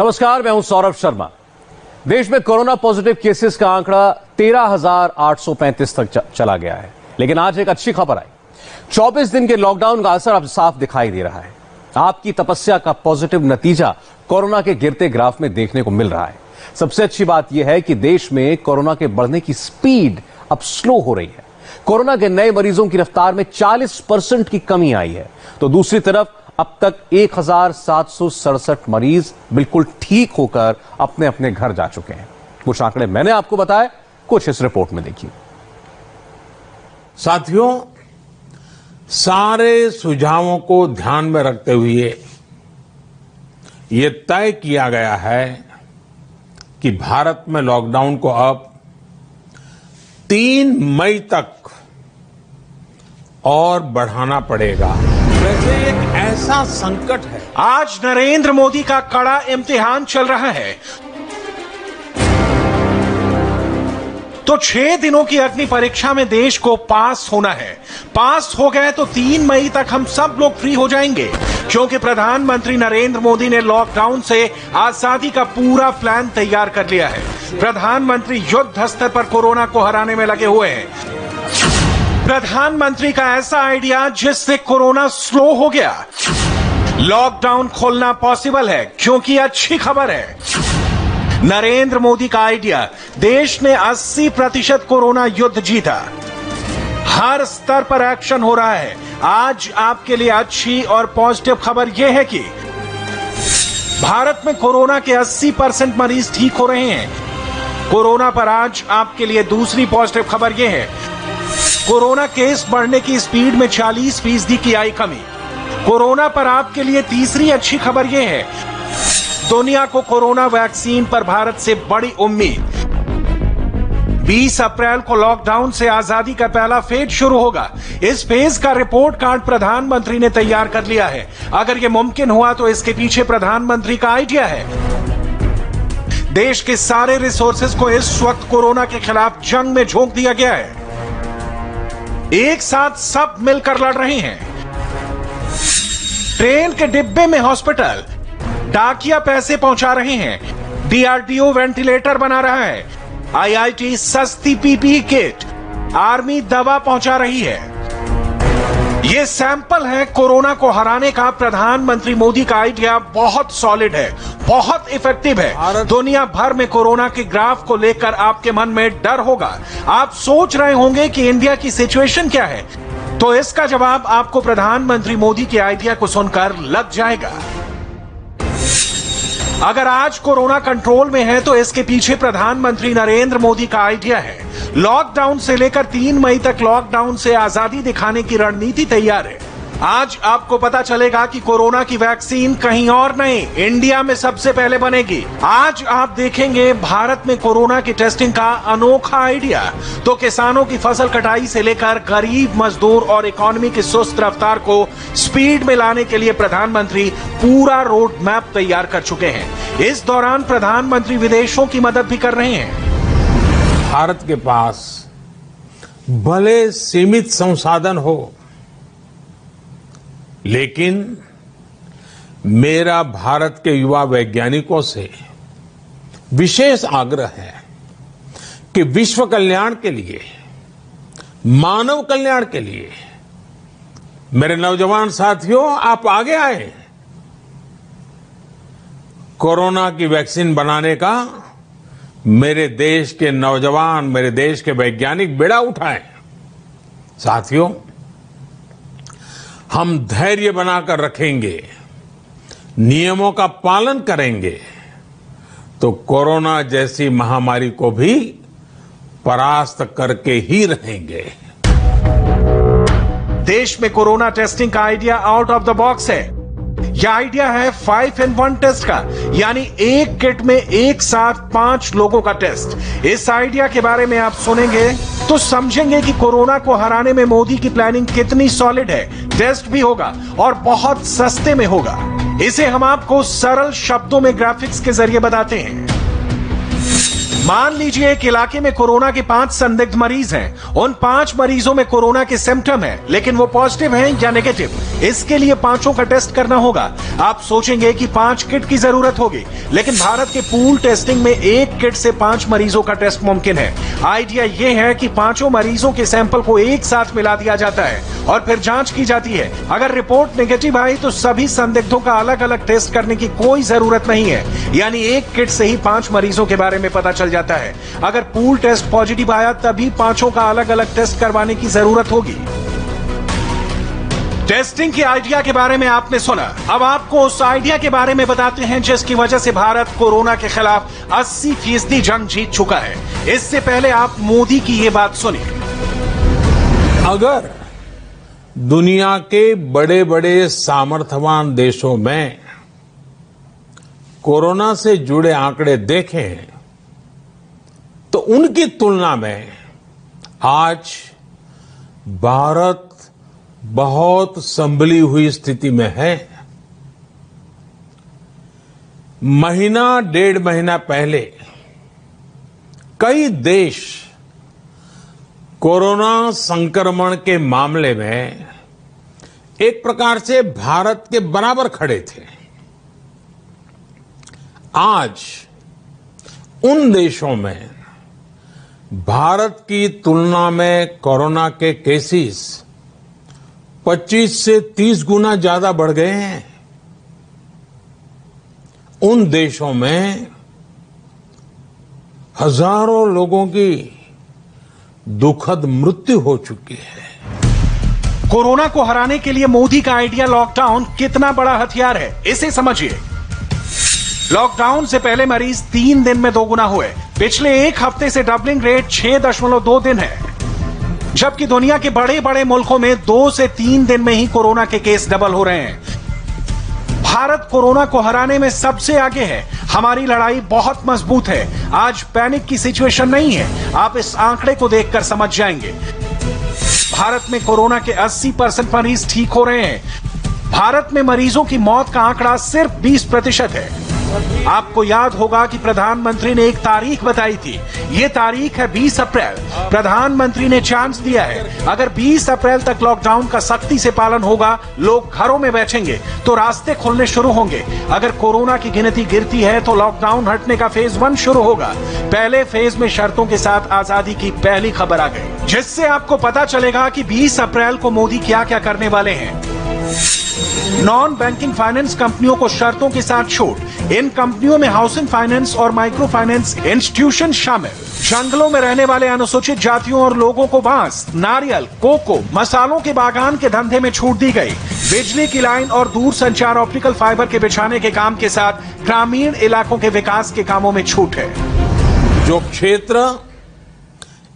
नमस्कार, मैं हूं सौरभ शर्मा। देश में कोरोना पॉजिटिव केसेस का आंकड़ा 13,835 तक चला गया है। लेकिन आज एक अच्छी खबर आई। 24 दिन के लॉकडाउन का असर अब साफ दिखाई दे रहा है। आपकी तपस्या का पॉजिटिव नतीजा कोरोना के गिरते ग्राफ में देखने को मिल रहा है। सबसे अच्छी बात यह है कि देश में कोरोना के बढ़ने की स्पीड अब स्लो हो रही है। कोरोना के नए मरीजों की रफ्तार में 40% की कमी आई है, तो दूसरी तरफ अब तक 1,767 मरीज बिल्कुल ठीक होकर अपने अपने घर जा चुके हैं। कुछ आंकड़े मैंने आपको बताए, कुछ इस रिपोर्ट में देखिए। साथियों, सारे सुझावों को ध्यान में रखते हुए ये तय किया गया है कि भारत में लॉकडाउन को अब 3 मई तक और बढ़ाना पड़ेगा। वैसे एक ऐसा संकट है। आज नरेंद्र मोदी का कड़ा इम्तिहान चल रहा है। तो 6 दिनों की अग्नि परीक्षा में देश को पास होना है। पास हो गए तो 3 मई तक हम सब लोग फ्री हो जाएंगे, क्योंकि प्रधानमंत्री नरेंद्र मोदी ने लॉकडाउन से आजादी का पूरा प्लान तैयार कर लिया है। प्रधानमंत्री युद्ध स्तर पर कोरोना को हराने में लगे हुए हैं। प्रधानमंत्री का ऐसा आइडिया जिससे कोरोना स्लो हो गया। लॉकडाउन खोलना पॉसिबल है, क्योंकि अच्छी खबर है। नरेंद्र मोदी का आइडिया, देश ने 80% कोरोना युद्ध जीता। हर स्तर पर एक्शन हो रहा है। आज आपके लिए अच्छी और पॉजिटिव खबर यह है कि भारत में कोरोना के 80% मरीज ठीक हो रहे हैं। कोरोना पर आज आपके लिए दूसरी पॉजिटिव खबर यह है, कोरोना केस बढ़ने की स्पीड में 40% की आई कमी। कोरोना पर आपके लिए तीसरी अच्छी खबर यह है, दुनिया को कोरोना वैक्सीन पर भारत से बड़ी उम्मीद। 20 अप्रैल को लॉकडाउन से आजादी का पहला फेज शुरू होगा। इस फेज का रिपोर्ट कार्ड प्रधानमंत्री ने तैयार कर लिया है। अगर यह मुमकिन हुआ तो इसके पीछे प्रधानमंत्री का आइडिया है। देश के सारे रिसोर्सेज को इस वक्त कोरोना के खिलाफ जंग में झोंक दिया गया है। एक साथ सब मिलकर लड़ रहे हैं। ट्रेन के डिब्बे में हॉस्पिटल, डाकिया पैसे पहुंचा रहे हैं, डीआरडीओ वेंटिलेटर बना रहा है, आईआईटी सस्ती पीपीई किट, आर्मी दवा पहुंचा रही है। ये सैंपल है कोरोना को हराने का। प्रधानमंत्री मोदी का आइडिया बहुत सॉलिड है, बहुत इफेक्टिव है। दुनिया भर में कोरोना के ग्राफ को लेकर आपके मन में डर होगा। आप सोच रहे होंगे कि इंडिया की सिचुएशन क्या है, तो इसका जवाब आपको प्रधानमंत्री मोदी के आइडिया को सुनकर लग जाएगा। अगर आज कोरोना कंट्रोल में है तो इसके पीछे प्रधानमंत्री नरेंद्र मोदी का आइडिया है। लॉकडाउन से लेकर 3 मई तक लॉकडाउन से आजादी दिखाने की रणनीति तैयार है। आज आपको पता चलेगा कि कोरोना की वैक्सीन कहीं और नहीं, इंडिया में सबसे पहले बनेगी। आज आप देखेंगे भारत में कोरोना की टेस्टिंग का अनोखा आइडिया। तो किसानों की फसल कटाई से लेकर गरीब मजदूर और इकोनॉमी की सुस्त रफ्तार को स्पीड में लाने के लिए प्रधानमंत्री पूरा रोड मैप तैयार कर चुके हैं। इस दौरान प्रधानमंत्री विदेशों की मदद भी कर रहे हैं। भारत के पास भले सीमित संसाधन हो, लेकिन मेरा भारत के युवा वैज्ञानिकों से विशेष आग्रह है कि विश्व कल्याण के लिए, मानव कल्याण के लिए मेरे नौजवान साथियों, आप आगे आए। कोरोना की वैक्सीन बनाने का मेरे देश के नौजवान, मेरे देश के वैज्ञानिक बेड़ा उठाएं। साथियों, हम धैर्य बनाकर रखेंगे, नियमों का पालन करेंगे, तो कोरोना जैसी महामारी को भी परास्त करके ही रहेंगे। देश में कोरोना टेस्टिंग का idea out of the box है। यह आइडिया है 5 in 1 टेस्ट का, यानी एक किट में एक साथ 5 लोगों का टेस्ट। इस आइडिया के बारे में आप सुनेंगे तो समझेंगे कि कोरोना को हराने में मोदी की प्लानिंग कितनी सॉलिड है। टेस्ट भी होगा और बहुत सस्ते में होगा। इसे हम आपको सरल शब्दों में ग्राफिक्स के जरिए बताते हैं। मान लीजिए एक इलाके में कोरोना के 5 संदिग्ध मरीज हैं। उन 5 मरीजों में कोरोना के सिम्टम हैं, लेकिन वो पॉजिटिव हैं या नेगेटिव। इसके लिए 5 का टेस्ट करना होगा। आप सोचेंगे कि 5 किट की जरूरत होगी, लेकिन भारत के पूल टेस्टिंग में 1 किट से 5 मरीजों का टेस्ट मुमकिन है। आइडिया ये है कि 5 मरीजों के सैंपल को एक साथ मिला दिया जाता है और फिर जांच की जाती है। अगर रिपोर्ट नेगेटिव आई तो सभी संदिग्धों का अलग अलग टेस्ट करने की कोई जरूरत नहीं है, यानी 1 किट से ही 5 मरीजों के बारे में पता चल जाता है। अगर पूल टेस्ट पॉजिटिव आया तभी 5 का अलग अलग टेस्ट करवाने की जरूरत होगी। टेस्टिंग के आइडिया के बारे में आपने सुना। अब आपको उस आइडिया के बारे में बताते हैं जिसकी वजह से भारत कोरोना के खिलाफ 80% जंग जीत चुका है। इससे पहले आप मोदी की ये बात सुनिए। अगर दुनिया के बड़े बड़े सामर्थ्यवान देशों में कोरोना से जुड़े आंकड़े देखें तो उनकी तुलना में आज भारत बहुत संभली हुई स्थिति में है। महीना 1.5 महीना पहले कई देश कोरोना संक्रमण के मामले में एक प्रकार से भारत के बराबर खड़े थे। आज उन देशों में भारत की तुलना में कोरोना के केसेस 25 से 30 गुना ज्यादा बढ़ गए हैं। उन देशों में हजारों लोगों की दुखद मृत्यु हो चुकी है। कोरोना को हराने के लिए मोदी का आइडिया लॉकडाउन कितना बड़ा हथियार है, इसे समझिए। लॉकडाउन से पहले मरीज 3 दिन में 2 गुना हुए। पिछले 1 हफ्ते से डबलिंग रेट 6.2 दिन है, जबकि दुनिया के बड़े बड़े मुल्कों में 2 से 3 दिन में ही कोरोना के केस डबल हो रहे हैं। भारत कोरोना को हराने में सबसे आगे है। हमारी लड़ाई बहुत मजबूत है। आज पैनिक की सिचुएशन नहीं है। आप इस आंकड़े को देखकर समझ जाएंगे। भारत में कोरोना के 80% मरीज ठीक हो रहे हैं। भारत में मरीजों की मौत का आंकड़ा सिर्फ 20% है। आपको याद होगा कि प्रधानमंत्री ने एक तारीख बताई थी। ये तारीख है 20 अप्रैल। प्रधानमंत्री ने चांस दिया है, अगर 20 अप्रैल तक लॉकडाउन का सख्ती से पालन होगा, लोग घरों में बैठेंगे तो रास्ते खुलने शुरू होंगे। अगर कोरोना की गिनती गिरती है तो लॉकडाउन हटने का फेज 1 शुरू होगा। पहले फेज में शर्तों के साथ आजादी की पहली खबर आ गई, जिससे आपको पता चलेगा कि 20 अप्रैल को मोदी क्या क्या करने वाले हैं। नॉन बैंकिंग फाइनेंस कंपनियों को शर्तों के साथ छूट। इन कंपनियों में हाउसिंग फाइनेंस और माइक्रो फाइनेंस इंस्टीट्यूशन शामिल। जंगलों में रहने वाले अनुसूचित जातियों और लोगों को बांस, नारियल, कोको, मसालों के बागान के धंधे में छूट दी गई। बिजली की लाइन और दूर संचार ऑप्टिकल फाइबर के बिछाने के काम के साथ ग्रामीण इलाकों के विकास के कामों में छूट है। जो क्षेत्र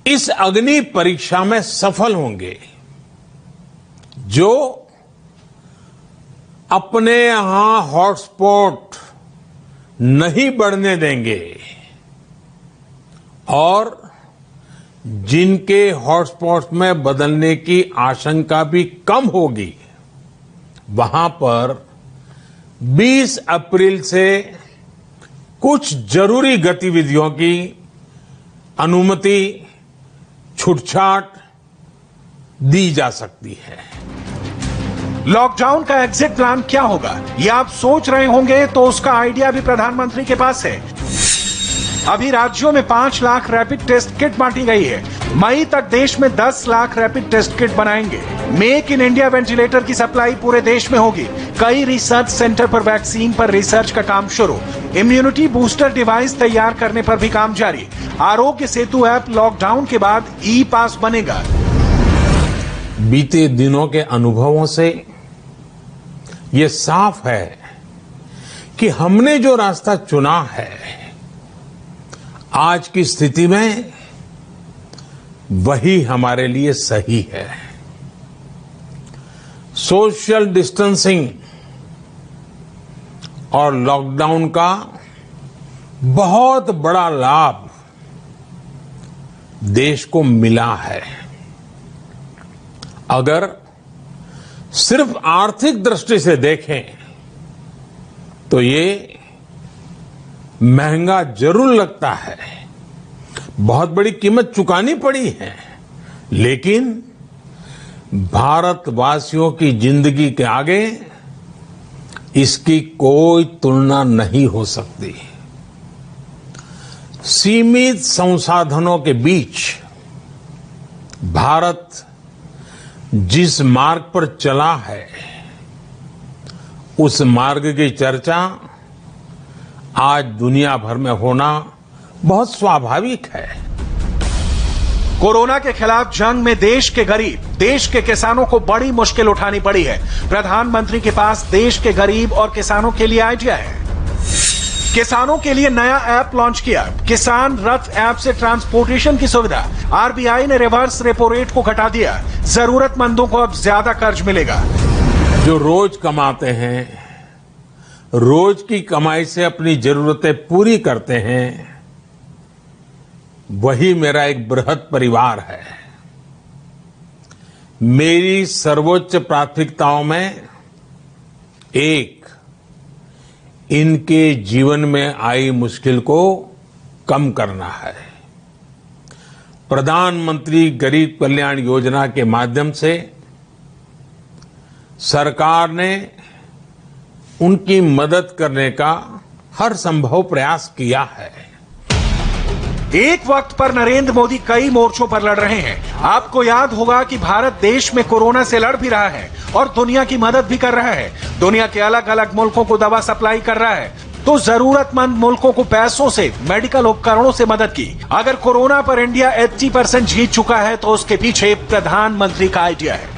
इस अग्नि परीक्षा में सफल होंगे, जो अपने यहां हॉटस्पॉट नहीं बढ़ने देंगे और जिनके हॉटस्पॉट में बदलने की आशंका भी कम होगी, वहां पर 20 अप्रैल से कुछ जरूरी गतिविधियों की अनुमति, छूटछाट दी जा सकती है। लॉकडाउन का एग्जिट प्लान क्या होगा, ये आप सोच रहे होंगे, तो उसका आइडिया भी प्रधानमंत्री के पास है। अभी राज्यों में 5 लाख रैपिड टेस्ट किट बांटी गई है। मई तक देश में 10 लाख रैपिड टेस्ट किट बनाएंगे। मेक इन इंडिया वेंटिलेटर की सप्लाई पूरे देश में होगी। कई रिसर्च सेंटर पर वैक्सीन पर रिसर्च का काम शुरू। इम्यूनिटी बूस्टर डिवाइस तैयार करने पर भी काम जारी। आरोग्य सेतु ऐप लॉकडाउन के बाद ई पास बनेगा। बीते दिनों के अनुभवों से ये साफ है कि हमने जो रास्ता चुना है, आज की स्थिति में वही हमारे लिए सही है। सोशल डिस्टेंसिंग और लॉकडाउन का बहुत बड़ा लाभ देश को मिला है। अगर सिर्फ आर्थिक दृष्टि से देखें तो ये महंगा जरूर लगता है, बहुत बड़ी कीमत चुकानी पड़ी है, लेकिन भारतवासियों की जिंदगी के आगे इसकी कोई तुलना नहीं हो सकती। सीमित संसाधनों के बीच भारत जिस मार्ग पर चला है, उस मार्ग की चर्चा आज दुनिया भर में होना बहुत स्वाभाविक है। कोरोना के खिलाफ जंग में देश के गरीब, देश के किसानों को बड़ी मुश्किल उठानी पड़ी है। प्रधानमंत्री के पास देश के गरीब और किसानों के लिए आइडिया है। किसानों के लिए नया ऐप लॉन्च किया, किसान रथ ऐप से ट्रांसपोर्टेशन की सुविधा। आरबीआई ने रिवर्स रेपो रेट को घटा दिया, जरूरतमंदों को अब ज्यादा कर्ज मिलेगा। जो रोज कमाते हैं, रोज की कमाई से अपनी जरूरतें पूरी करते हैं, वही मेरा एक बृहद परिवार है। मेरी सर्वोच्च प्राथमिकताओं में एक, इनके जीवन में आई मुश्किल को कम करना है। प्रधानमंत्री गरीब कल्याण योजना के माध्यम से सरकार ने उनकी मदद करने का हर संभव प्रयास किया है। एक वक्त पर नरेंद्र मोदी कई मोर्चों पर लड़ रहे हैं। आपको याद होगा कि भारत देश में कोरोना से लड़ भी रहा है और दुनिया की मदद भी कर रहा है। दुनिया के अलग अलग मुल्कों को दवा सप्लाई कर रहा है, तो जरूरतमंद मुल्कों को पैसों से, मेडिकल उपकरणों से मदद की। अगर कोरोना पर इंडिया 80% जीत चुका है, तो उसके पीछे प्रधानमंत्री का आइडिया है।